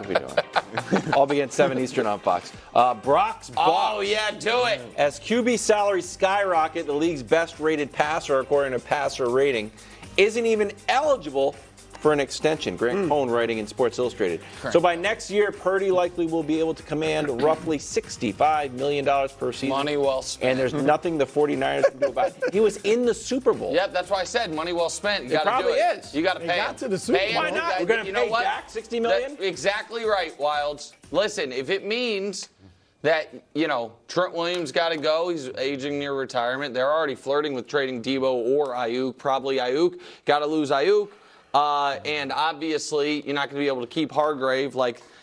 be doing. All begin 7 Eastern on Fox. Brock's Bucks. Oh, yeah, do it. As QB salary skyrocket, the league's best-rated passer, according to passer rating, isn't even eligible for an extension. Grant Cohn writing in Sports Illustrated. Correct. So by next year, Purdy likely will be able to command roughly $65 million per season. Money well spent. And there's nothing the 49ers can do about it. He was in the Super Bowl. Yep, that's why I said money well spent. You got to do probably it. is. You got to pay got him. to the Super Pay Bowl. him. Why not? You We're going to know pay what? Dak $60 million? That's exactly right, Wilds. Listen, if it means that, Trent Williams got to go, he's aging near retirement. They're already flirting with trading Debo or Ayuk, probably Ayuk. Got to lose Ayuk. And obviously, you're not going to be able to keep Hargrave.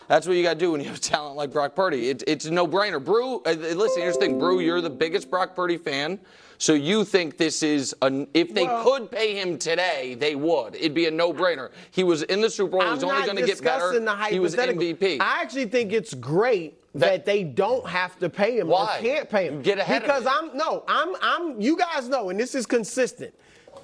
That's what you got to do when you have talent like Brock Purdy. It's a no-brainer. Brew, listen, here's the thing. Brew, you're the biggest Brock Purdy fan. So you think this is if they could pay him today, they would. It'd be a no-brainer. He was in the Super Bowl. He's only going to get better. He was MVP. I actually think it's great that they don't have to pay him. Why? Or can't pay him. Get ahead because of it. you guys know, and this is consistent.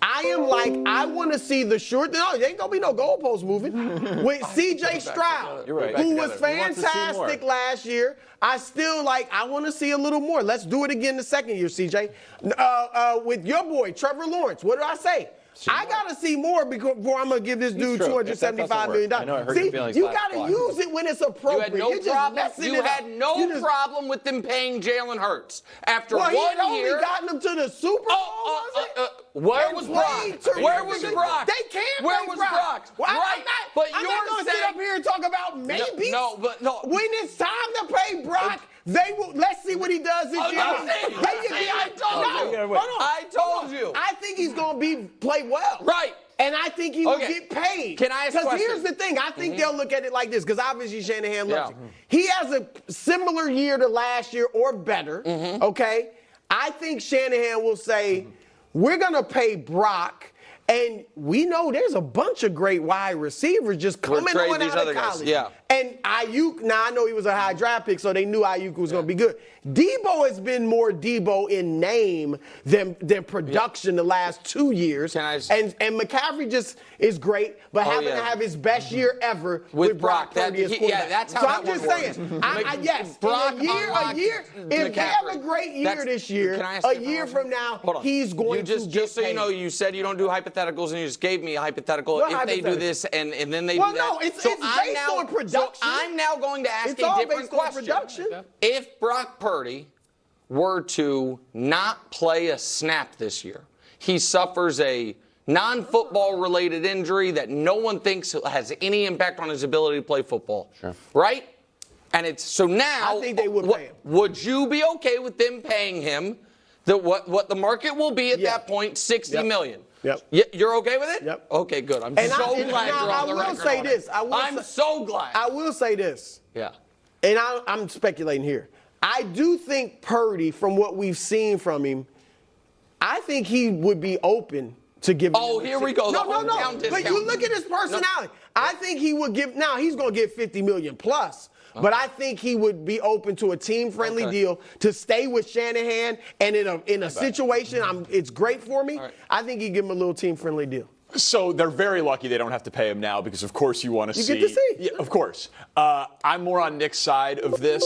I want to see the short. No, there ain't gonna be no goalposts moving. With C.J. Stroud, You're right. who was He wants to see more. fantastic last year, I want to see a little more. Let's do it again the second year, C.J. With your boy Trevor Lawrence, what did I say? I gotta see more before I'm gonna give this dude $275 million. I know it hurt your feelings you last gotta block. use it when it's appropriate. You had no problem with them paying Jalen Hurts after Well, 1 he had only year. gotten them to the Super Bowl, was it? Where And was Brock? played terrific. Where was Brock? They can't Where play was Brock. Brock? Well, Right, but I'm you're not going to sit saying- up here and talk about maybe. No. When it's time to pay Brock, they will. Let's see what he does this year. I told you. Hold on. I told you. I think he's going to play well. Right. And I think he will Okay. get paid. Can I ask a Because question? here's the thing. I think they'll look at it like this, because obviously Shanahan loves Yeah. it. He has a similar year to last year or better, okay? I think Shanahan will say, we're going to pay Brock, and we know there's a bunch of great wide receivers just coming trading on these out other of guys, college. yeah. And Ayuk, now I know he was a high draft pick, so they knew Ayuk was going to be good. Debo has been more Debo in name than production the last 2 years. Can I just- and McCaffrey just is great, but having to have his best year ever with Brock Purdy as quarterback. that's how so that I'm just one saying, works. yes, Brock in a year, if they have a great year this year, Can I ask a you year question? from now, Hold on. he's going you just, to get Just so you paid. know, you said you don't do hypotheticals, and you just gave me a hypothetical. What if they do hypothetical? this and then they Well, do that. no, it's So based I'm now- on production. So I'm now going to ask It's a all different based on question. production. If Brock Purdy were to not play a snap this year, he suffers a non-football related injury that no one thinks has any impact on his ability to play football. Sure. Right? And it's so now I think they would pay him. Would you be okay with them paying him what the market will be at Yeah. that point, $60 million? Yep. You're okay with it? Yep. Okay, good. I'm And so and glad now you're on the I will record say on this. it. I'm so glad. I will say this. Yeah. And I'm speculating here. I do think Purdy, from what we've seen from him, I think he would be open to giving. Oh, him a here we six. go, the No. hometown But discount. you look at his personality. I think he would give. Now he's going to get $50 million plus. But I think he would be open to a team-friendly deal to stay with Shanahan, and in a situation, it's great for me. Right. I think he'd give him a little team-friendly deal. So they're very lucky they don't have to pay him now because, of course, you want to see. You get to see. Yeah, of course. I'm more on Nick's side of this.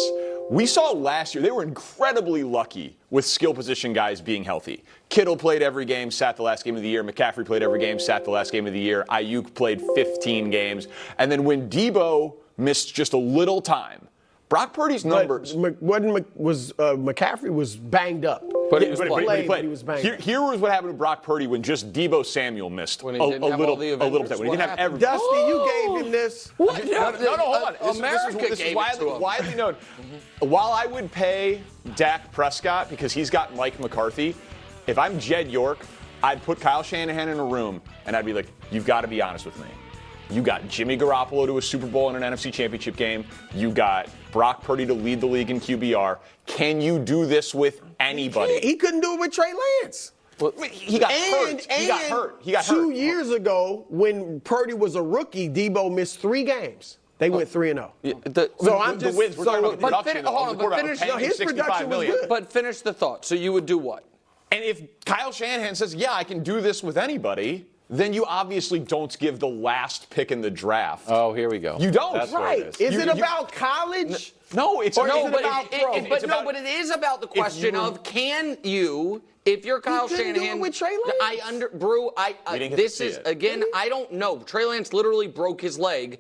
We saw last year they were incredibly lucky with skill position guys being healthy. Kittle played every game, sat the last game of the year. McCaffrey played every game, sat the last game of the year. Ayuk played 15 games. And then when Debo missed just a little time, Brock Purdy's numbers. McCaffrey was banged up. But he was But playing. He was banged. Here was what happened to Brock Purdy when just Debo Samuel missed When he a didn't have little all the time. When Avengers. he didn't What have happened? every. Dusty, you gave him this. What? No, hold on. America This gave is it to him. widely known. While I would pay Dak Prescott because he's got Mike McCarthy, if I'm Jed York, I'd put Kyle Shanahan in a room and I'd be like, you've got to be honest with me. You got Jimmy Garoppolo to a Super Bowl and an NFC Championship game. You got Brock Purdy to lead the league in QBR. Can you do this with anybody? He couldn't do it with Trey Lance. He got hurt. He got hurt. He got hurt. 2 years ago, when Purdy was a rookie, Debo missed 3 games. They went 3-0. So I'm just wins. We're talking about the but production. fin- though. hold on, We're but talking about finish- paying his him production $65 was million. good. But finish the thought. So you would do what? And if Kyle Shanahan says, yeah, I can do this with anybody, then you obviously don't give the last pick in the draft. Oh, here we go. You don't. That's what Right. it Is You- it about college? No, it's Or no, is it but about pro? but it is about the question you- of can you, if you're Kyle couldn't do it Shanahan, with Trey Lance. Brew, We didn't get this to see is it. again, I don't know. Trey Lance literally broke his leg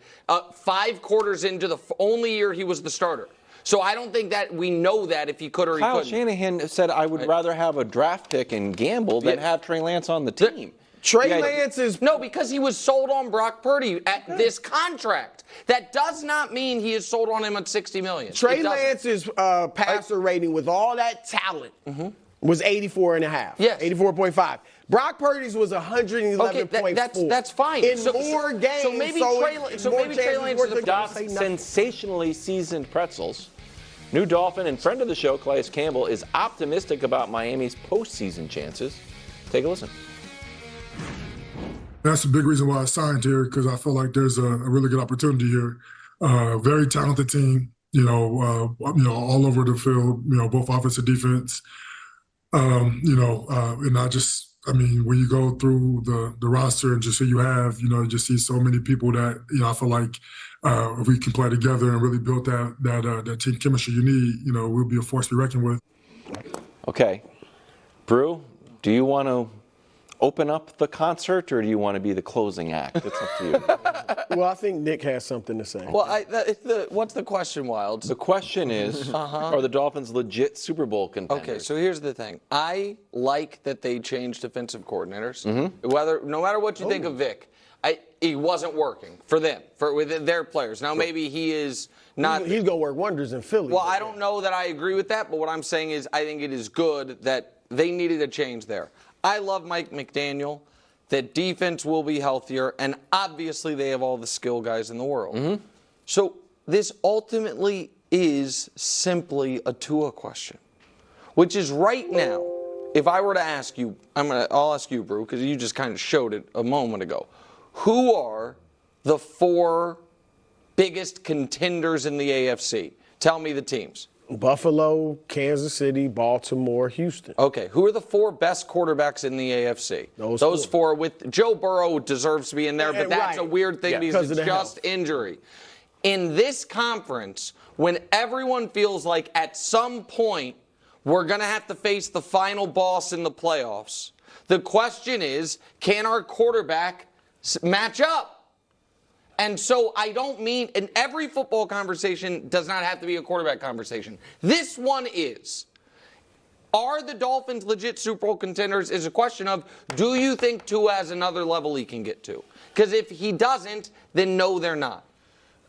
5 quarters into the only year he was the starter. So I don't think that we know that if he could or he Kyle couldn't. Shanahan said, I would rather have a draft pick and gamble than have Trey Lance on the team. Trey Yeah, Lance is No, because he was sold on Brock Purdy at this contract. That does not mean he is sold on him at $60 million. Trey It doesn't. Lance's passer rating with all that talent was 84.5. Yes. 84.5. Brock Purdy's was 111.4. Okay, that's fine. In So- more games, so maybe Trey Lance is the Doc Sensationally seasoned pretzels. New Dolphin and friend of the show, Calais Campbell, is optimistic about Miami's postseason chances. Take a listen. That's a big reason why I signed here, because I feel like there's a really good opportunity here. Very talented team, all over the field, both offense and defense. And when you go through the roster and just who you have, you just see so many people that, I feel like if we can play together and really build that team chemistry you need, we'll be a force to be reckoned with. Okay. Brew, do you want to open up the concert or do you want to be the closing act? It's up to you. Well, I think Nick has something to say. Well, what's the question, Wilds? The question is, are the Dolphins legit Super Bowl contenders? Okay, so here's the thing. I like that they changed defensive coordinators. No matter what you think of Vic, he wasn't working for them, with their players. Now maybe he is not. He's going to work wonders in Philly. Well, I don't know that I agree with that, but what I'm saying is I think it is good that they needed a change there. I love Mike McDaniel. That defense will be healthier, and obviously they have all the skill guys in the world. So this ultimately is simply a Tua question, which is right now, if I were to ask you, I'll ask you, Brew, because you just kind of showed it a moment ago. Who are the 4 biggest contenders in the AFC? Tell me the teams. Buffalo, Kansas City, Baltimore, Houston. Okay, who are the 4 best quarterbacks in the AFC? Those 4 with Joe Burrow deserves to be in there, but that's Right. a weird thing because of it's the just health. injury. In this conference, when everyone feels like at some point we're going to have to face the final boss in the playoffs, the question is, can our quarterback match up? And so I don't mean, and every football conversation does not have to be a quarterback conversation. This one is. Are the Dolphins legit Super Bowl contenders is a question of, do you think Tua has another level he can get to? Because if he doesn't, then no, they're not.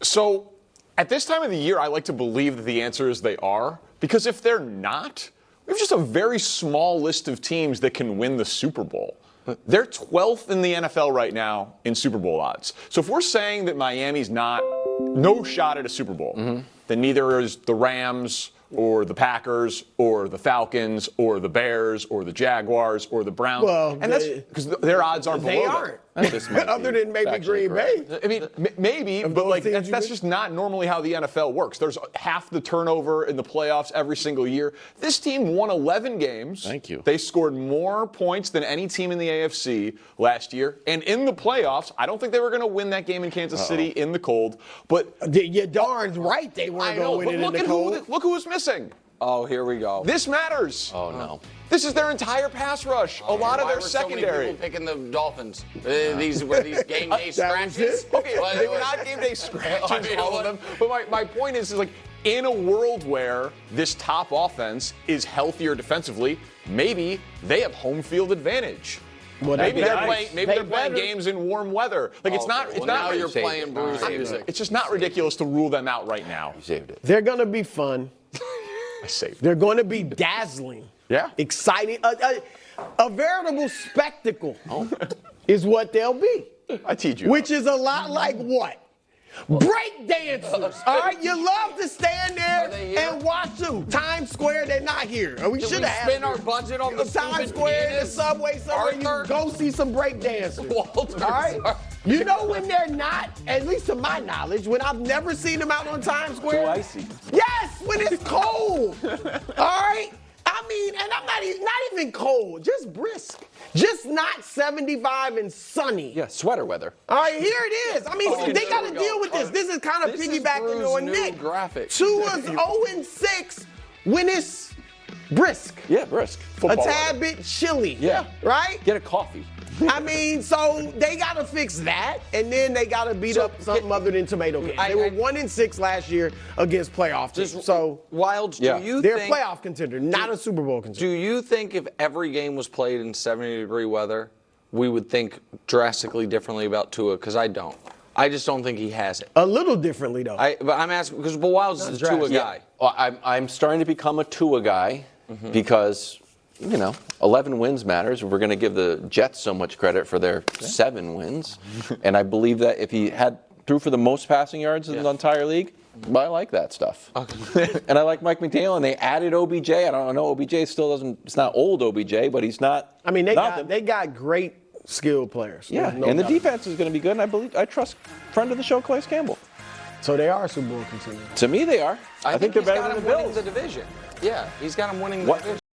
So at this time of the year, I like to believe that the answer is they are, because if they're not, we have just a very small list of teams that can win the Super Bowl. They're 12th in the NFL right now in Super Bowl odds. So if we're saying that Miami's no shot at a Super Bowl, then neither is the Rams or the Packers or the Falcons or the Bears or the Jaguars or the Browns. Well, and that's because their odds are below They them. aren't. This might Other be than maybe factually Green correct. Bay. I mean, maybe, but those like teams that's you beat? just not normally how the NFL works. There's half the turnover in the playoffs every single year. This team won 11 games. Thank you. They scored more points than any team in the AFC last year. And in the playoffs, I don't think they were going to win that game in Kansas City in the cold. But You're darn right they weren't I going know, to win but it in look the at cold. look who's missing. Oh, here we go. This matters. Oh, no. This is their entire pass rush. A lot of Why their were so many secondary. people picking the Dolphins? These were these game day That was scratches. it? Okay, they were not game day scratches, all of them. But my point is like, in a world where this top offense is healthier defensively, maybe they have home field advantage. Well, Maybe they they're better. playing. Maybe They they're playing better. games in warm weather. Like it's not. It's Well, not. now you're Saved playing it. Bruce Saved music. It's just not ridiculous to rule them out right now. You saved it. They're going to be fun. I saved. They're going to be dazzling. Yeah. Exciting. A veritable spectacle is what they'll be. I teach you. Which is a lot like what? Break dancers. All right, you love to stand Are they there here? and watch them. Times Square, they're not here. We Did should we have spend our budget on the Times stupid Square, the pianist? subway, somewhere. You Arthur? go see some break dancers. Walter, All right. sorry. You know when they're not, at least to my knowledge, when I've never seen them out on Times Square. Too icy. Yes, when it's cold. All right. I mean, and I'm not even cold, just brisk. Just not 75 and sunny. Yeah, sweater weather. All right, here it is. I mean, they got to here we deal go. with this. This is kind of This is piggybacking Drew's on new Nick. graphic. Tua's 0-6 when it's brisk. Yeah, brisk. A Football tad weather. bit chilly. Yeah. Right? Get a coffee. I mean, so they got to fix that, and then they got to beat up something other than tomato cans. They were 1-6 last year against playoff teams. So Wilds, Yeah. do you they're a think playoff contender, not a Super Bowl do contender. you think if every game was played in 70-degree weather, we would think drastically differently about Tua? Because I don't. I just don't think he has it. A little differently, though. But I'm asking because Wilds is a Tua drastic. guy. Well, I'm starting to become a Tua guy because, 11 wins matters. We're going to give the Jets so much credit for their 7 wins. And I believe that if he threw for the most passing yards in the entire league, but I like that stuff. And I like Mike McDaniel, and they added OBJ. I don't know, OBJ still doesn't, it's not old OBJ, but he's not. I mean, nothing. they got great skilled players. Yeah, There's no and the doubt. defense is going to be good, and I trust friend of the show, Calais Campbell. So they are a Super Bowl contender. To me, they are. I think they're he's better got than him the winning Bills. the division. Yeah, he's got him winning the What? division.